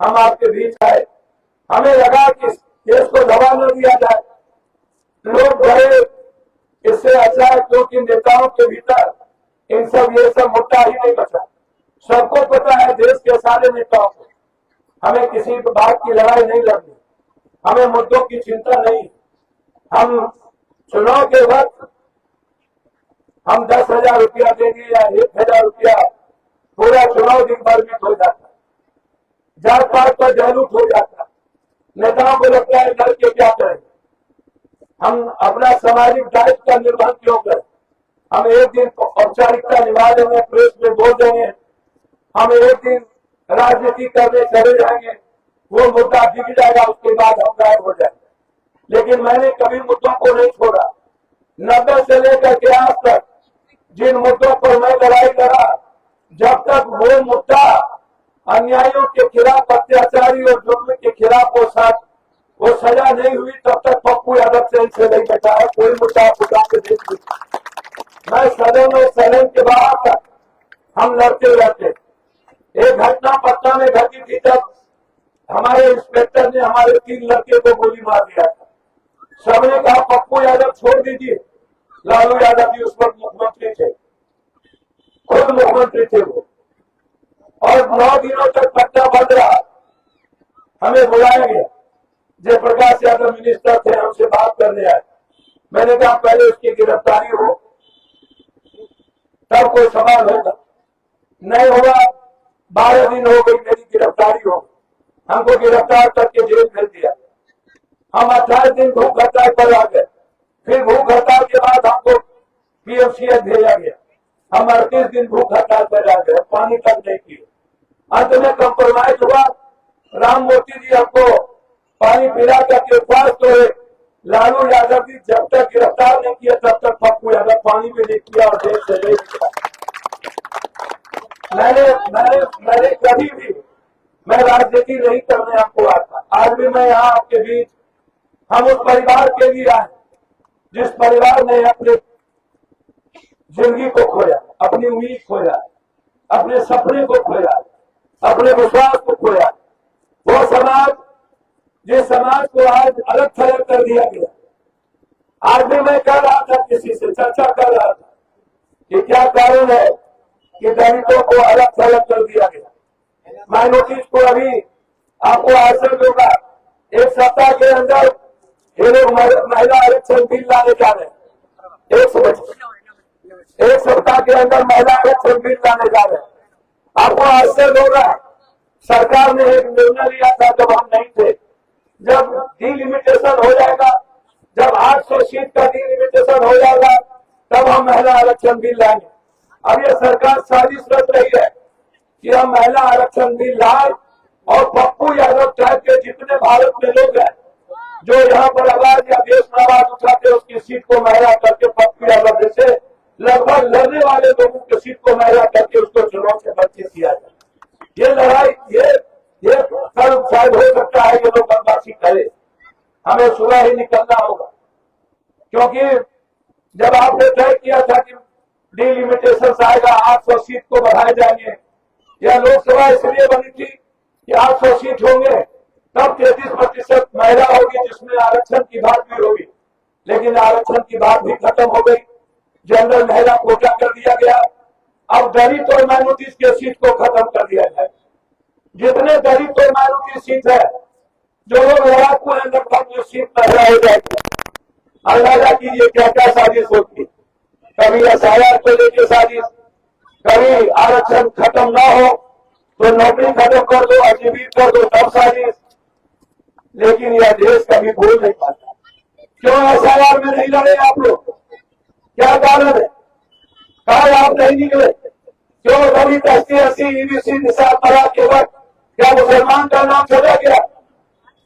हम आपके बीच आए, हमें लगा कि केस को दबा न दिया जाए, लोग डरे इससे अच्छा है, क्योंकि नेताओं के भीतर इन सब ये सब मुद्दा ही नहीं बचा। सबको पता है देश के सारे नेताओं को, हमें किसी बात की लड़ाई नहीं लड़नी, हमें मुद्दों की चिंता नहीं। हम चुनाव के वक्त हम 10,000 रुपया देंगे या 1,000 रुपया, पूरा चुनाव दिन भर में हो जाता, जात पात पर जागरूक हो जाता, नेताओं को लगता है डर के क्या करें। हम अपना सामाजिक दायित्व का निर्वहन क्यों करें? हम एक दिन औपचारिकता निभा देंगे, प्रेस में बोल देंगे, हम एक दिन राजनीति करने चले जाएंगे, वो मुद्दा दिख जाएगा, उसके बाद हम गायब हो जाएंगे। लेकिन मैंने कभी मुद्दों को नहीं छोड़ा। 90 से लेकर के आज तक जिन मुद्दों पर मैं लड़ाई लड़ा, जब तक वो मुद्दा अन्यायों के खिलाफ, अत्याचारी और जुर्म के खिलाफ वो सजा नहीं हुई, तब तक पप्पू यादव जेल से नहीं बैठा है। कोई मुद्दा उठा के देख लीजिए, मैं सदन और सदन के बाहर तक हम लड़ते रहते। एक घटना पटना में घटी थी, जब हमारे इंस्पेक्टर ने हमारे 3 लड़के को गोली मार दिया था। सबने कहा पप्पू यादव छोड़ दीजिए। लालू यादव जी उस वक्त मुख्यमंत्री थे, खुद मुख्यमंत्री थे वो, और 9 दिनों तक पट्टा बंद रहा। हमें बुलाया गया, जयप्रकाश यादव मिनिस्टर थे, हमसे बात करने आए। मैंने कहा पहले उसकी गिरफ्तारी हो, तब कोई सवाल होगा। नहीं होगा, 12 दिन हो गई मेरी गिरफ्तारी हो, हमको गिरफ्तार करके जेल भेज दिया। हम 28 दिन भूख हड़ताल पर आ गए, फिर भूख हड़ताल के बाद हमको पीएमसीएच भेजा गया। हम 38 दिन भूख हड़ताल पर आ गए, पानी तक नहीं पिए। अंत में कंप्रोमाइज हुआ, राम मूर्ति जी हमको पानी पिला करके उपवास तोड़े। लालू यादव जी जब तक गिरफ्तार नहीं किया, तब तक पप्पू यादव पानी भी नहीं किया और देश से नहीं निकला। मैंने कभी भी मैं राजनीति नहीं करने आपको आता। आज भी मैं यहाँ आपके बीच, हम उस परिवार के लिए आए जिस परिवार ने अपने जिंदगी को खोया, अपनी उम्मीद खोया, अपने सपने को खोया, अपने विश्वास को खोया। वो समाज, जिस समाज को आज अलग थलग कर दिया गया। आज भी मैं कह रहा था, किसी से चर्चा कर रहा था कि क्या कारण है कि दलितों को अलग थलग कर दिया गया। माइनॉरिटीज को अभी आपको आश्चर्य होगा, 1 सप्ताह के अंदर ये लोग महिला आरक्षण बिल लाने जा रहे हैं। 1 सप्ताह के अंदर महिला आरक्षण बिल लाने जा रहे हैं। आपको आश्चर्य होगा, सरकार ने एक निर्णय लिया था जब हम नहीं थे, जब डिलिमिटेशन हो जाएगा, जब 800 सीट का डिलिमिटेशन हो जाएगा, तब हम महिला आरक्षण बिल लाएंगे। अब ये सरकार साजिश रच रही है कि हम महिला आरक्षण बिल लाए, और पप्पू यादव टाइप के जितने भारत में लोग हैं जो यहाँ पर आवाज या देश में आवाज उठाते, उसकी सीट को महिला करके पप्पू यादव जैसे लगभग लड़ने वाले लोगों की सीट को महिला करके उसको चुनाव से वंचित किया जाए। ये लड़ाई, ये कल शायद हो सकता है ये लोग बदमाशी करे, हमें सुबह ही निकलना होगा। क्योंकि जब आपने तय किया था कि डिलिमिटेशन आएगा, 800 सीट को बढ़ाए जाएंगे, यह लोकसभा इसलिए बनी थी कि 800 सीट होंगे, तब 33% महिला होगी, जिसमें आरक्षण की बात भी होगी। लेकिन आरक्षण की बात भी खत्म हो गई, जनरल महिला कोटा कर दिया गया। अब दलित और माइनॉरिटीज के सीट को खत्म कर दिया जाए। जितने दलित और माइनॉरिटी सीट है, जो लोग लड़ाकू हैं, लगभग वो सीट महिला हो जाएगी। अंदाजा कीजिए क्या क्या साजिश होती, कभी SIR को लेकर साजिश, कभी आरक्षण खत्म ना हो तो नौकरी खत्म कर दो, अजीबीत कर दो, तब साजिश। लेकिन यह देश कभी भूल नहीं पाता। क्यों SIR में नहीं लड़े आप लोग? क्या कारण है? कहा आप नहीं निकले? क्यों दलित SC EBC निषाद पड़ा के वक्त क्या मुसलमान का नाम छोड़ा गया?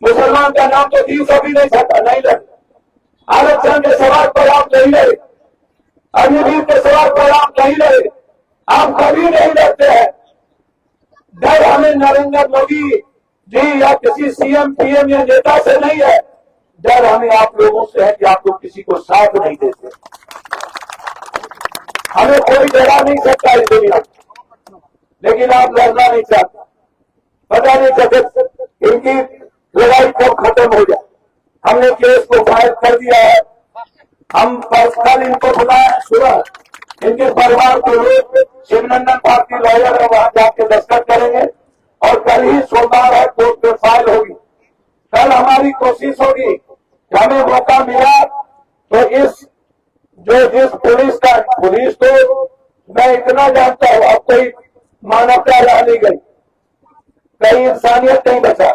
मुसलमान का नाम तो 300 भी नहीं छटा, नहीं लड़े। आरक्षण के सवाल पर आप नहीं लड़े, अजीबीत के सवाल पर आप नहीं लड़े, आप कभी नहीं लड़ते हैं। डर हमें नरेंद्र मोदी जी या किसी CM PM या नेता से नहीं है, डर हमें आप लोगों से है कि आप लोग किसी को साथ नहीं देते। हमें कोई डरा नहीं सकता इस दुनिया में, लेकिन आप लड़ना नहीं चाहते। पता नहीं खत्म हो जाए। हमने केस को फाइल कर दिया है। हम पर्सनल इनको बुलाए सुबह, इनके परिवार के लोग शिवनंदन पार्टी लॉयर है, वहां जाके दस्तखत करेंगे और कल ही सोमवार है, कोर्ट में फाइल होगी। कल हमारी कोशिश होगी कि हमें मौका मिला तो जिस पुलिस तो मैं इतना जानता हूं, अब कोई मानवता रह नहीं गई, कहीं इंसानियत नहीं बचा।